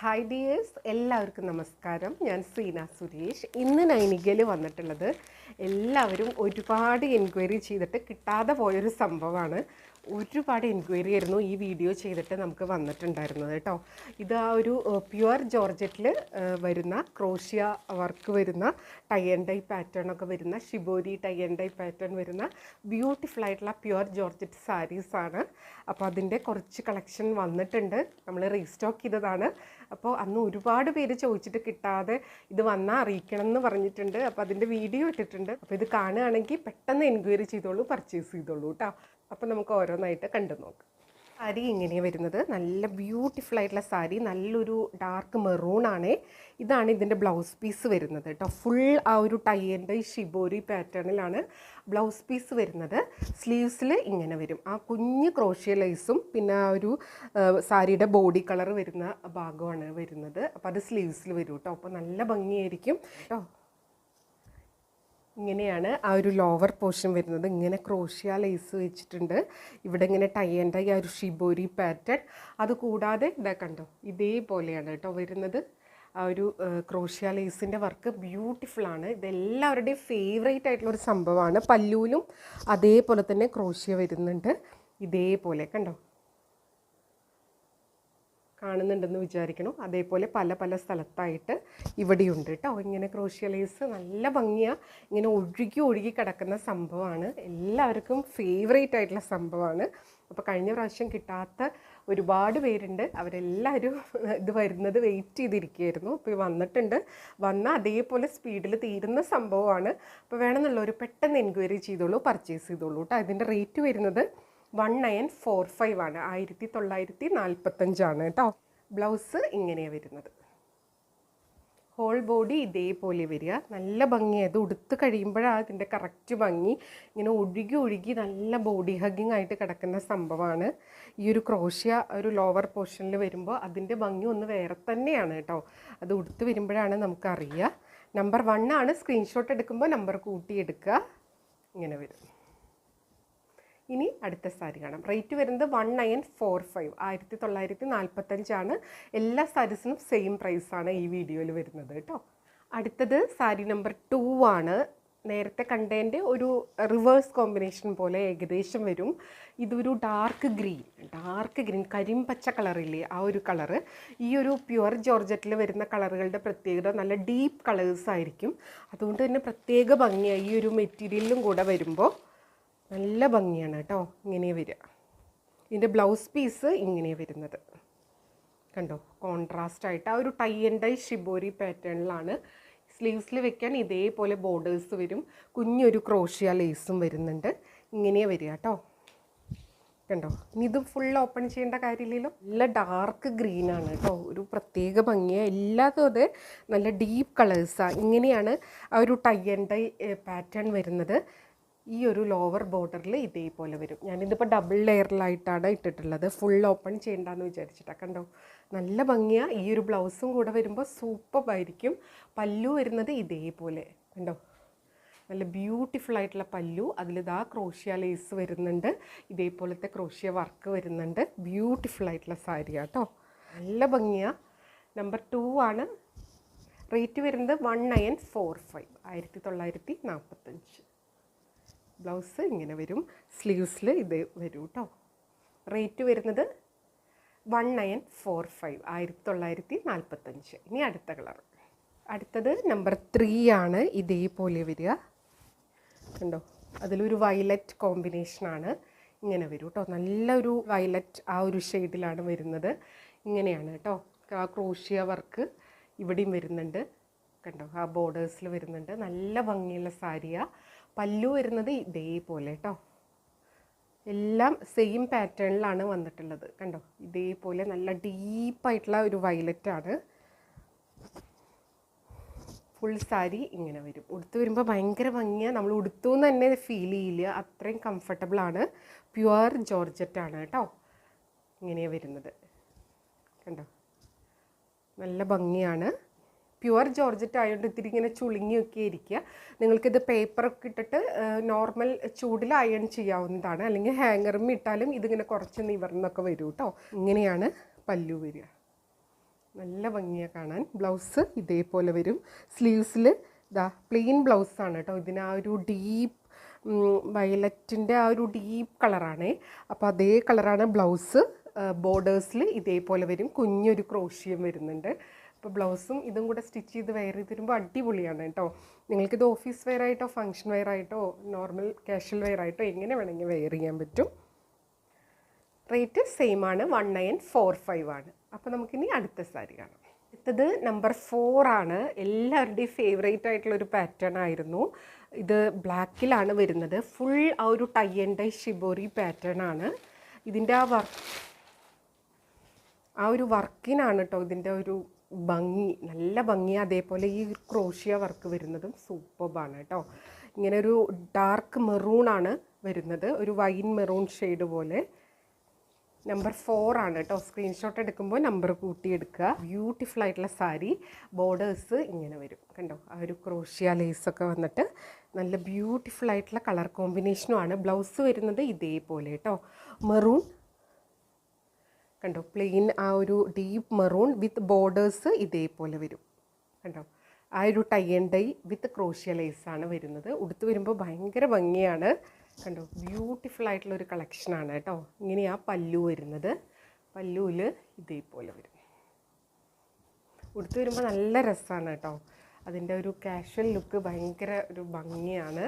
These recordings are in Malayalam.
ഹായ് ഡിയേഴ്സ്, എല്ലാവർക്കും നമസ്കാരം. ഞാൻ സീന സുരേഷ്. ഇന്ന് നൈനികയിൽ വന്നിട്ടുള്ളത് എല്ലാവരും ഒരുപാട് എൻക്വയറി ചെയ്തിട്ട് കിട്ടാതെ പോയൊരു സംഭവമാണ്. ഒരുപാട് എൻക്വയറി ആയിരുന്നു ഈ വീഡിയോ ചെയ്തിട്ട് നമുക്ക് വന്നിട്ടുണ്ടായിരുന്നത് കേട്ടോ. ഇത് ആ ഒരു പ്യുവർ ജോർജറ്റിൽ വരുന്ന ക്രോഷ്യ വർക്ക് വരുന്ന ടൈ ആൻഡ് ഡൈ പാറ്റേൺ ഒക്കെ വരുന്ന shibori tie and dye pattern വരുന്ന ബ്യൂട്ടിഫുൾ ആയിട്ടുള്ള പ്യുവർ ജോർജറ്റ് സാരീസാണ്. അപ്പോൾ അതിൻ്റെ കുറച്ച് കളക്ഷൻ വന്നിട്ടുണ്ട്. നമ്മൾ റീസ്റ്റോക്ക് ചെയ്തതാണ്. അപ്പോൾ അന്ന് ഒരുപാട് പേര് ചോദിച്ചിട്ട് കിട്ടാതെ ഇത് വന്നാൽ അറിയിക്കണം എന്ന് പറഞ്ഞിട്ടുണ്ട്. അപ്പോൾ അതിൻ്റെ വീഡിയോ ഇട്ടിട്ടുണ്ട്. അപ്പോൾ ഇത് കാണുകയാണെങ്കിൽ പെട്ടെന്ന് എൻക്വയറി ചെയ്തോളൂ, പർച്ചേസ് ചെയ്തോളൂ കേട്ടോ. അപ്പോൾ നമുക്ക് ഓരോന്നായിട്ട് കണ്ടു നോക്കാം. സാരി ഇങ്ങനെയാണ് വരുന്നത്. നല്ല ബ്യൂട്ടിഫുൾ ആയിട്ടുള്ള സാരി, നല്ലൊരു ഡാർക്ക് മെറൂൺ ആണ്. ഇതാണ് ഇതിൻ്റെ ബ്ലൗസ് പീസ് വരുന്നത് കേട്ടോ. ഫുൾ ആ ഒരു ടൈ ആൻഡ് ഡൈ ഷിബോരി പാറ്റേണിലാണ് ബ്ലൗസ് പീസ് വരുന്നത്. സ്ലീവ്സിൽ ഇങ്ങനെ വരും, ആ കുഞ്ഞ് ക്രോഷ്യ ലൈസും പിന്നെ ആ ഒരു സാരിയുടെ ബോഡി കളർ വരുന്ന ഭാഗമാണ് വരുന്നത്. അപ്പോൾ അത് സ്ലീവ്സിൽ വരും കേട്ടോ. അപ്പോൾ നല്ല ഭംഗിയായിരിക്കും കേട്ടോ. ഇങ്ങനെയാണ് ആ ഒരു ലോവർ പോർഷൻ വരുന്നത്. ഇങ്ങനെ ക്രോഷ്യ ലേസ് വെച്ചിട്ടുണ്ട്. ഇവിടെ ഇങ്ങനെ ടൈ ആൻഡ് ഡൈ ആ ഒരു ഷിബോരി പാറ്റേൺ. അതുകൂടാതെ ഇതാ കണ്ടോ, ഇതേപോലെയാണ് കേട്ടോ വരുന്നത്. ആ ഒരു ക്രോഷ്യ ലേസിൻ്റെ വർക്ക് ബ്യൂട്ടിഫുള്ളാണ്. ഇതെല്ലാവരുടെയും ഫേവറേറ്റ് ആയിട്ടുള്ളൊരു സംഭവമാണ്. പല്ലുവിലും അതേപോലെ തന്നെ ക്രോഷ്യ വരുന്നുണ്ട്. ഇതേപോലെ കണ്ടോ, കാണുന്നുണ്ടെന്ന് വിചാരിക്കണം. അതേപോലെ പല പല സ്ഥലത്തായിട്ട് ഇവിടെയുണ്ട് കേട്ടോ. ഇങ്ങനെ ക്രോഷ്യ ലേസ് നല്ല ഭംഗിയാണ്. ഇങ്ങനെ ഒഴുകി ഒഴുകി കിടക്കുന്ന സംഭവമാണ്. എല്ലാവർക്കും ഫേവറേറ്റ് ആയിട്ടുള്ള സംഭവമാണ്. അപ്പോൾ കഴിഞ്ഞ പ്രാവശ്യം കിട്ടാത്ത ഒരുപാട് പേരുണ്ട്. അവരെല്ലാവരും ഇത് വരുന്നത് വെയിറ്റ് ചെയ്തിരിക്കുകയായിരുന്നു. അപ്പോൾ വന്നിട്ടുണ്ട്. വന്നാൽ അതേപോലെ സ്പീഡിൽ തീരുന്ന സംഭവമാണ്. അപ്പോൾ വേണമെന്നുള്ളവർ പെട്ടെന്ന് എൻക്വയറി ചെയ്തോളൂ, പർച്ചേസ് ചെയ്തോളൂ കേട്ടോ. ഇതിൻ്റെ റേറ്റ് വരുന്നത് 1945 ആണ്, 1945 കേട്ടോ. ബ്ലൗസ് ഇങ്ങനെയാണ് വരുന്നത്. ഹോൾ ബോഡി ഇതേപോലെ വരിക. നല്ല ഭംഗിയാണ്. ഇത് ഉടുത്ത് കഴിയുമ്പോഴാണ് ഇതിൻ്റെ കറക്റ്റ് ഭംഗി. ഇങ്ങനെ ഒഴുകി ഒഴുകി നല്ല ബോഡി ഹഗ്ഗിങ് ആയിട്ട് കിടക്കുന്ന സംഭവമാണ്. ഈ ഒരു ക്രോഷ്യ ഒരു ലോവർ പോർഷനിൽ വരുമ്പോൾ അതിൻ്റെ ഭംഗി ഒന്ന് വേറെ തന്നെയാണ് കേട്ടോ. അത് ഉടുത്ത് വരുമ്പോഴാണ് നമുക്കറിയുക. നമ്പർ 1 ആണ്. സ്ക്രീൻഷോട്ട് എടുക്കുമ്പോൾ നമ്പർ കൂട്ടി എടുക്കുക. ഇങ്ങനെ വരും. ഇനി അടുത്ത സാരി കാണാം. റേറ്റ് വരുന്നത് 1945, 1945. എല്ലാ സാരീസിനും സെയിം പ്രൈസാണ് ഈ വീഡിയോയിൽ വരുന്നത് കേട്ടോ. അടുത്തത് സാരി നമ്പർ 2 ആണ്. നേരത്തെ കണ്ടതിൻ്റെ ഒരു റിവേഴ്സ് കോമ്പിനേഷൻ പോലെ ഏകദേശം വരും. ഇതൊരു ഡാർക്ക് ഗ്രീൻ കരിമ്പച്ച കളറില്ലേ, ആ ഒരു കളറ്. ഈ ഒരു പ്യുവർ ജോർജറ്റിൽ വരുന്ന കളറുകളുടെ പ്രത്യേകത നല്ല ഡീപ്പ് കളേഴ്സ് ആയിരിക്കും. അതുകൊണ്ട് തന്നെ പ്രത്യേക ഭംഗിയായി ഈ ഒരു മെറ്റീരിയലിലും കൂടെ വരുമ്പോൾ നല്ല ഭംഗിയാണ് കേട്ടോ. ഇങ്ങനെ വരിക. ഇതിൻ്റെ ബ്ലൗസ് പീസ് ഇങ്ങനെ വരുന്നത് കണ്ടോ, കോൺട്രാസ്റ്റ് ആയിട്ട് ആ ഒരു ടൈ ആൻഡ് ഡൈ ഷിബോരി പാറ്റേണിലാണ്. സ്ലീവ്സിൽ വെക്കാൻ ഇതേപോലെ ബോർഡേഴ്സ് വരും. കുഞ്ഞൊരു ക്രോഷ്യ ലേസും വരുന്നുണ്ട്. ഇങ്ങനെ വരിക കേട്ടോ. കണ്ടോ, ഇനി ഇത് ഫുൾ ഓപ്പൺ ചെയ്യേണ്ട കാര്യമില്ലല്ലോ. നല്ല ഡാർക്ക് ഗ്രീനാണ് കേട്ടോ. ഒരു പ്രത്യേക ഭംഗിയാണ്. എല്ലാതും അത് നല്ല ഡീപ്പ് കളേഴ്സാണ്. ഇങ്ങനെയാണ് ആ ഒരു ടൈ ആൻഡ് ഡൈ പാറ്റേൺ വരുന്നത്. ഈ ഒരു ലോവർ ബോർഡറിൽ ഇതേപോലെ വരും. ഞാനിതിപ്പോൾ ഡബിൾ ലെയറിലായിട്ടാണ് ഇട്ടിട്ടുള്ളത്. ഫുൾ ഓപ്പൺ ചെയ്യേണ്ടെന്ന് വിചാരിച്ചിട്ടാണ്. കണ്ടോ, നല്ല ഭംഗിയാണ്. ഈ ഒരു ബ്ലൗസും കൂടെ വരുമ്പോൾ സൂപ്പറായിരിക്കും. പല്ലു വരുന്നത് ഇതേപോലെ കണ്ടോ, നല്ല ബ്യൂട്ടിഫുൾ ആയിട്ടുള്ള പല്ലു. അതിലിതാ ക്രോഷ്യ ലേസ് വരുന്നുണ്ട്. ഇതേപോലത്തെ ക്രോഷ്യ വർക്ക് വരുന്നുണ്ട്. ബ്യൂട്ടിഫുൾ ആയിട്ടുള്ള സാരിയാണ് കേട്ടോ. നല്ല ഭംഗിയാണ്. നമ്പർ 2 ആണ്. റേറ്റ് വരുന്നത് 1945, 1945. ബ്ലൗസ് ഇങ്ങനെ വരും. സ്ലീവ്സിൽ ഇത് വരും കേട്ടോ. റേറ്റ് വരുന്നത് 1945, 1945. ഇനി അടുത്ത കളർ. അടുത്തത് നമ്പർ 3 ആണ്. ഇതേപോലെ വരിക കണ്ടോ. അതിലൊരു വയലറ്റ് കോമ്പിനേഷനാണ്. ഇങ്ങനെ വരും കേട്ടോ. നല്ലൊരു വയലറ്റ് ആ ഒരു ഷെയ്ഡിലാണ് വരുന്നത്. ഇങ്ങനെയാണ് കേട്ടോ. ആ ക്രോഷ്യ വർക്ക് ഇവിടെയും വരുന്നുണ്ട് കണ്ടോ. ആ ബോർഡേഴ്സിൽ വരുന്നുണ്ട്. നല്ല ഭംഗിയുള്ള സാരിയാണ്. പല്ലു വരുന്നത് ഇതേപോലെ കേട്ടോ. എല്ലാം സെയിം പാറ്റേണിലാണ് വന്നിട്ടുള്ളത് കണ്ടോ. ഇതേപോലെ നല്ല ഡീപ്പായിട്ടുള്ള ഒരു വയലറ്റാണ്. ഫുൾ സാരി ഇങ്ങനെ വരും. ഉടുത്ത് വരുമ്പോൾ ഭയങ്കര ഭംഗിയാണ്. നമ്മൾ ഉടുത്തു എന്ന് തന്നെ ഫീൽ ചെയ്യില്ല, അത്രയും കംഫർട്ടബിളാണ്. പ്യുവർ ജോർജറ്റാണ് കേട്ടോ. ഇങ്ങനെയാണ് വരുന്നത് കണ്ടോ. നല്ല ഭംഗിയാണ്. പ്യുവർ ജോർജറ്റ് ആയതുകൊണ്ട് ഇത്തിരി ഇങ്ങനെ ചുളുങ്ങിയൊക്കെ ഇരിക്കുക. നിങ്ങൾക്കിത് പേപ്പറൊക്കെ ഇട്ടിട്ട് നോർമൽ ചൂടിൽ അയൺ ചെയ്യാവുന്നതാണ്. അല്ലെങ്കിൽ ഹാങ്ങറും ഇട്ടാലും ഇതിങ്ങനെ കുറച്ച് നിവർന്നൊക്കെ വരും കേട്ടോ. ഇങ്ങനെയാണ് പല്ലു വരിക. നല്ല ഭംഗിയാണ് കാണാൻ. ബ്ലൗസ് ഇതേപോലെ വരും. സ്ലീവ്സിൽ ഇതാ പ്ലെയിൻ ബ്ലൗസാണ് കേട്ടോ. ഇതിന് ആ ഒരു ഡീപ്പ് വയലറ്റിൻ്റെ ആ ഒരു ഡീപ്പ് കളറാണേ. അപ്പോൾ അതേ കളറാണ് ബ്ലൗസ്. ബോർഡേഴ്സിൽ ഇതേപോലെ വരും. കുഞ്ഞൊരു ക്രോഷ്യം വരുന്നുണ്ട്. അപ്പോൾ ബ്ലൗസും ഇതും കൂടെ സ്റ്റിച്ച് ചെയ്ത് വെയർ ചെയ്ത് വരുമ്പോൾ അടിപൊളിയാണ് കേട്ടോ. നിങ്ങൾക്കിത് ഓഫീസ് വെയർ ആയിട്ടോ ഫങ്ഷൻ വെയർ ആയിട്ടോ നോർമൽ കാഷ്വൽ വെയർ ആയിട്ടോ എങ്ങനെ വേണമെങ്കിൽ വെയർ ചെയ്യാൻ പറ്റും. റേറ്റ് സെയിം ആണ്, 1945 ആണ്. അപ്പോൾ നമുക്കിനി അടുത്ത സാരി കാണാം. അടുത്തത് നമ്പർ 4 ആണ്. എല്ലാവരുടെയും ഫേവറേറ്റ് ആയിട്ടുള്ളൊരു പാറ്റേൺ ആയിരുന്നു. ഇത് ബ്ലാക്കിലാണ് വരുന്നത്. ഫുൾ ആ ഒരു tie and dye shibori pattern ആണ്. ഇതിൻ്റെ ആ ഒരു വർക്കിനാണ് കേട്ടോ ഇതിൻ്റെ ഒരു ഭംഗി, നല്ല ഭംഗി. അതേപോലെ ഈ ക്രോഷ്യ വർക്ക് വരുന്നതും സൂപ്പർബാണ് കേട്ടോ. ഇങ്ങനെ ഒരു ഡാർക്ക് മെറൂണാണ് വരുന്നത്, ഒരു വൈൻ മെറൂൺ ഷെയ്ഡ് പോലെ. നമ്പർ 4 ആണ് കേട്ടോ. സ്ക്രീൻഷോട്ട് എടുക്കുമ്പോൾ നമ്പർ കൂട്ടിയെടുക്കുക. ബ്യൂട്ടിഫുൾ ആയിട്ടുള്ള സാരി. ബോർഡേഴ്സ് ഇങ്ങനെ വരും കണ്ടോ. ആ ഒരു ക്രോഷ്യ ലേസൊക്കെ വന്നിട്ട് നല്ല ബ്യൂട്ടിഫുൾ ആയിട്ടുള്ള കളർ കോമ്പിനേഷനുമാണ്. ബ്ലൗസ് വരുന്നത് ഇതേപോലെ കേട്ടോ. മെറൂൺ കണ്ടോ, പ്ലെയിൻ ആ ഒരു ഡീപ്പ് മെറൂൺ വിത്ത് ബോർഡേഴ്സ് ഇതേപോലെ വരും കണ്ടോ. ആ ഒരു tie and dye with crochet ലേസാണ് വരുന്നത്. ഉടുത്ത് വരുമ്പോൾ ഭയങ്കര ഭംഗിയാണ് കണ്ടോ. ബ്യൂട്ടിഫുൾ ആയിട്ടുള്ളൊരു കളക്ഷനാണ് കേട്ടോ. ഇങ്ങനെയാണ് പല്ലു വരുന്നത്. പല്ലുവിൽ ഇതേപോലെ വരും. ഉടുത്ത് വരുമ്പോൾ നല്ല രസമാണ് കേട്ടോ. അതിൻ്റെ ഒരു കാഷ്വൽ ലുക്ക് ഭയങ്കര ഒരു ഭംഗിയാണ്.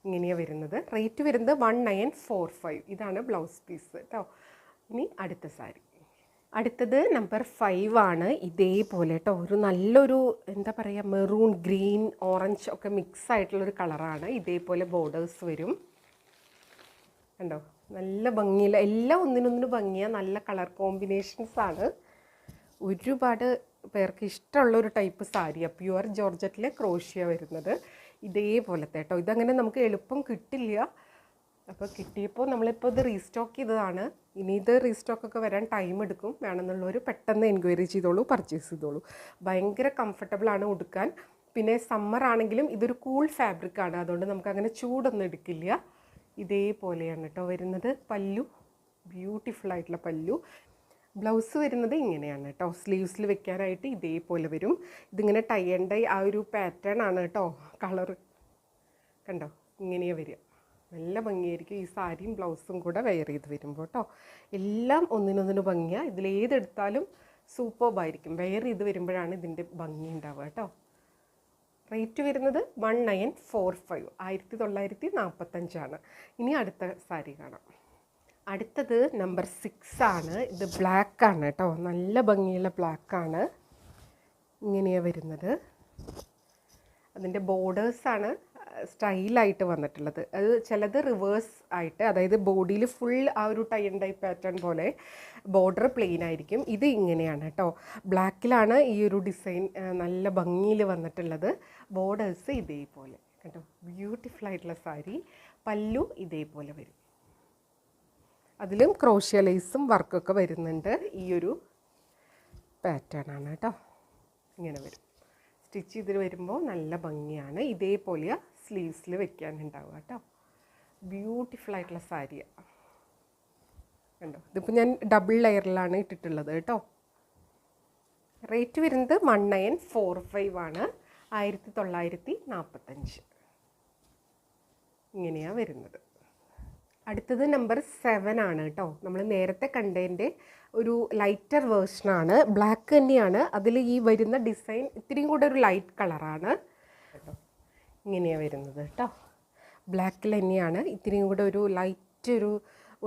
ഇങ്ങനെയാണ് വരുന്നത്. റേറ്റ് വരുന്നത് 1945. ഇതാണ് ബ്ലൗസ് പീസ് കേട്ടോ. ഇനി അടുത്ത സാരി. അടുത്തത് നമ്പർ 5 ആണ്. ഇതേപോലെ കേട്ടോ. ഒരു നല്ലൊരു എന്താ പറയുക, മെറൂൺ ഗ്രീൻ ഓറഞ്ച് ഒക്കെ മിക്സ് ആയിട്ടുള്ളൊരു കളറാണ്. ഇതേപോലെ ബോർഡേഴ്സ് വരും കണ്ടോ. നല്ല ഭംഗിയില്ല, എല്ലാം ഒന്നിനൊന്നിന് ഭംഗിയാണ്. നല്ല കളർ കോമ്പിനേഷൻസാണ്. ഒരുപാട് പേർക്ക് ഇഷ്ടമുള്ളൊരു ടൈപ്പ് സാരിയാണ്. പ്യുവർ ജോർജറ്റിലെ ക്രോഷ്യ വരുന്നത് ഇതേപോലത്തെ കേട്ടോ. ഇതങ്ങനെ നമുക്ക് എളുപ്പം കിട്ടില്ല. അപ്പോൾ കിട്ടിയപ്പോൾ നമ്മളിപ്പോൾ ഇത് റീസ്റ്റോക്ക് ചെയ്തതാണ്. ഇനി ഇത് റീസ്റ്റോക്കൊക്കെ വരാൻ ടൈം എടുക്കും. വേണമെന്നുള്ളവർ പെട്ടെന്ന് എൻക്വയറി ചെയ്തോളൂ, പർച്ചേസ് ചെയ്തോളൂ. ഭയങ്കര കംഫർട്ടബിളാണ് ഉടുക്കാൻ. പിന്നെ സമ്മർ ആണെങ്കിലും ഇതൊരു കൂൾ ഫാബ്രിക്കാണ്, അതുകൊണ്ട് നമുക്കങ്ങനെ ചൂടൊന്നും എടുക്കില്ല. ഇതേപോലെയാണ് കേട്ടോ വരുന്നത്. പല്ലു ബ്യൂട്ടിഫുൾ ആയിട്ടുള്ള പല്ലു. ബ്ലൗസ് വരുന്നത് ഇങ്ങനെയാണ് കേട്ടോ. സ്ലീവ്സിൽ വെക്കാനായിട്ട് ഇതേപോലെ വരും. ഇതിങ്ങനെ ടൈ ആൻഡ് ഡൈ ആ ഒരു പാറ്റേൺ ആണ് കേട്ടോ. കളർ കണ്ടോ, ഇങ്ങനെയാണ് വരിക. നല്ല ഭംഗിയായിരിക്കും ഈ സാരിയും ബ്ലൗസും കൂടെ വെയർ ചെയ്ത് വരുമ്പോൾ കേട്ടോ. എല്ലാം ഒന്നിനൊന്നിന് ഭംഗിയാണ്. ഇതിലേതെടുത്താലും സൂപ്പർബായിരിക്കും. വെയർ ചെയ്ത് വരുമ്പോഴാണ് ഇതിൻ്റെ ഭംഗി ഉണ്ടാവുക കേട്ടോ. റേറ്റ് വരുന്നത് 1945, 1945 ആണ്. ഇനി അടുത്ത സാരി കാണാം. അടുത്തത് നമ്പർ 6 ആണ്. ഇത് ബ്ലാക്കാണ് കേട്ടോ. നല്ല ഭംഗിയുള്ള ബ്ലാക്കാണ്. ഇങ്ങനെയാണ് വരുന്നത്. അതിൻ്റെ ബോർഡേഴ്സാണ് സ്റ്റൈലായിട്ട് വന്നിട്ടുള്ളത്. അത് ചിലത് റിവേഴ്സ് ആയിട്ട്, അതായത് ബോഡിയിൽ ഫുൾ ആ ഒരു ടൈ ആൻഡ് ഡൈ പാറ്റേൺ പോലെ, ബോർഡർ പ്ലെയിൻ ആയിരിക്കും. ഇത് ഇങ്ങനെയാണ് കേട്ടോ. ബ്ലാക്കിലാണ് ഈ ഒരു ഡിസൈൻ നല്ല ഭംഗിയിൽ വന്നിട്ടുള്ളത്. ബോർഡേഴ്സ് ഇതേപോലെ കേട്ടോ. ബ്യൂട്ടിഫുൾ ആയിട്ടുള്ള സാരി. പല്ലു ഇതേപോലെ വരും. അതിലും ക്രോഷ്യ ലേസും വർക്കൊക്കെ വരുന്നുണ്ട്. ഈ ഒരു പാറ്റേൺ ആണ് കേട്ടോ. ഇങ്ങനെ വരും. സ്റ്റിച്ച് ചെയ്ത് വരുമ്പോൾ നല്ല ഭംഗിയാണ്. ഇതേപോലെ സ്ലീവ്സിൽ വെക്കാനുണ്ടാവുക കേട്ടോ. ബ്യൂട്ടിഫുൾ ആയിട്ടുള്ള സാരിയാണ് കണ്ടോ. ഇതിപ്പോൾ ഞാൻ ഡബിൾ ലെയറിലാണ് ഇട്ടിട്ടുള്ളത് കേട്ടോ. റേറ്റ് വരുന്നത് 1945 ആണ്, 1945. ഇങ്ങനെയാണ് വരുന്നത്. അടുത്തത് നമ്പർ 7 ആണ് കേട്ടോ. നമ്മൾ നേരത്തെ കണ്ടതിൻ്റെ ഒരു ലൈറ്റർ വേർഷനാണ്. ബ്ലാക്ക് തന്നെയാണ്. അതിൽ ഈ വരുന്ന ഡിസൈൻ ഇത്തിരിയും കൂടെ ഒരു ലൈറ്റ് കളറാണ് കേട്ടോ. ഇങ്ങനെയാണ് വരുന്നത് കേട്ടോ. ബ്ലാക്കിൽ തന്നെയാണ്. ഇത്തിരിയും കൂടെ ഒരു ലൈറ്റ്, ഒരു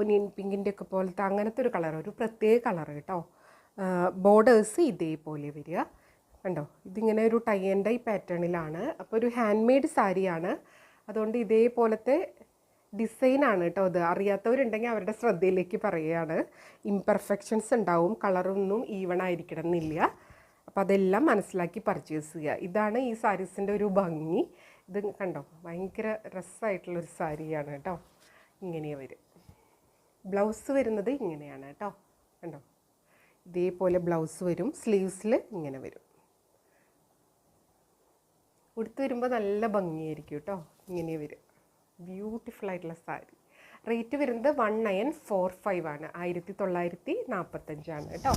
ഒനിയൻ പിങ്കിൻ്റെ ഒക്കെ പോലത്തെ അങ്ങനത്തെ ഒരു കളർ, ഒരു പ്രത്യേക കളർ കേട്ടോ. ബോർഡേഴ്സ് ഇതേപോലെ വരിക കണ്ടോ. ഇതിങ്ങനെ ഒരു ടൈ ആൻഡ് ഡൈ പാറ്റേണിലാണ്. അപ്പോൾ ഒരു ഹാൻഡ് മെയ്ഡ് സാരിയാണ്. അതുകൊണ്ട് ഇതേപോലത്തെ ഡിസൈനാണ് കേട്ടോ. അത് അറിയാത്തവരുണ്ടെങ്കിൽ അവരുടെ ശ്രദ്ധയിലേക്ക് പറയുകയാണ്. ഇംപെർഫെക്ഷൻസ് ഉണ്ടാവും, കളറൊന്നും ഈവൺ ആയിരിക്കണം എന്നില്ല. അപ്പോൾ അതെല്ലാം മനസ്സിലാക്കി പർച്ചേസ് ചെയ്യുക. ഇതാണ് ഈ സാരീസിൻ്റെ ഒരു ഭംഗി. ഇത് കണ്ടോ, ഭയങ്കര രസമായിട്ടുള്ളൊരു സാരിയാണ് കേട്ടോ. ഇങ്ങനെയാണ് വരും. ബ്ലൗസ് വരുന്നത് ഇങ്ങനെയാണ് കേട്ടോ. കണ്ടോ, ഇതേപോലെ ബ്ലൗസ് വരും. സ്ലീവ്സിൽ ഇങ്ങനെ വരും. ഉടുത്ത് വരുമ്പോൾ നല്ല ഭംഗിയായിരിക്കും കേട്ടോ. ഇങ്ങനെ വരും. ബ്യൂട്ടിഫുൾ ആയിട്ടുള്ള സാരി. റേറ്റ് വരുന്നത് 1945 ആണ്, 1945 ആണ് കേട്ടോ.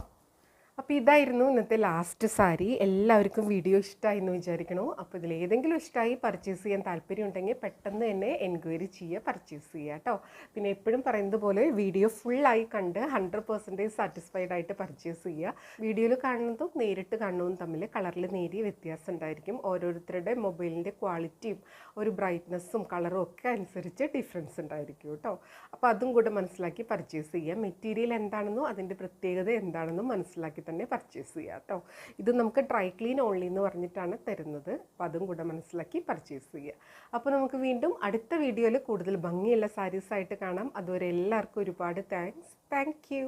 അപ്പോൾ ഇതായിരുന്നു ഇന്നത്തെ ലാസ്റ്റ് സാരി. എല്ലാവർക്കും വീഡിയോ ഇഷ്ടമായി എന്ന് വിചാരിക്കണു. അപ്പോൾ ഇതിൽ ഏതെങ്കിലും ഇഷ്ടമായി പർച്ചേസ് ചെയ്യാൻ താല്പര്യം ഉണ്ടെങ്കിൽ പെട്ടെന്ന് തന്നെ എൻക്വയറി ചെയ്യുക, പർച്ചേസ് ചെയ്യുക കേട്ടോ. പിന്നെ എപ്പോഴും പറയുന്നത് പോലെ വീഡിയോ ഫുള്ളായി കണ്ട് 100% സാറ്റിസ്ഫൈഡ് ആയിട്ട് പർച്ചേസ് ചെയ്യുക. വീഡിയോയിൽ കാണുന്നതും നേരിട്ട് കാണുന്നതും തമ്മിൽ കളറിൽ നേരിയ വ്യത്യാസം ഉണ്ടായിരിക്കും. ഓരോരുത്തരുടെ മൊബൈലിൻ്റെ ക്വാളിറ്റിയും ഒരു ബ്രൈറ്റ്നസ്സും കളറും ഒക്കെ അനുസരിച്ച് ഡിഫറൻസ് ഉണ്ടായിരിക്കും കേട്ടോ. അപ്പോൾ അതും കൂടെ മനസ്സിലാക്കി പർച്ചേസ് ചെയ്യുക. മെറ്റീരിയൽ എന്താണെന്നോ അതിൻ്റെ പ്രത്യേകത എന്താണെന്നും മനസ്സിലാക്കി തന്നെ പർച്ചേസ് ചെയ്യുക കേട്ടോ. ഇത് നമുക്ക് ഡ്രൈ ക്ലീൻ ഓൺലി എന്ന് പറഞ്ഞിട്ടാണ് തരുന്നത്. അപ്പോൾ അതും കൂടെ മനസ്സിലാക്കി പർച്ചേസ് ചെയ്യുക. അപ്പോൾ നമുക്ക് വീണ്ടും അടുത്ത വീഡിയോയിൽ കൂടുതൽ ഭംഗിയുള്ള സാരീസായിട്ട് കാണാം. അതുവരെ എല്ലാവർക്കും ഒരുപാട് താങ്ക്സ്. Thank you.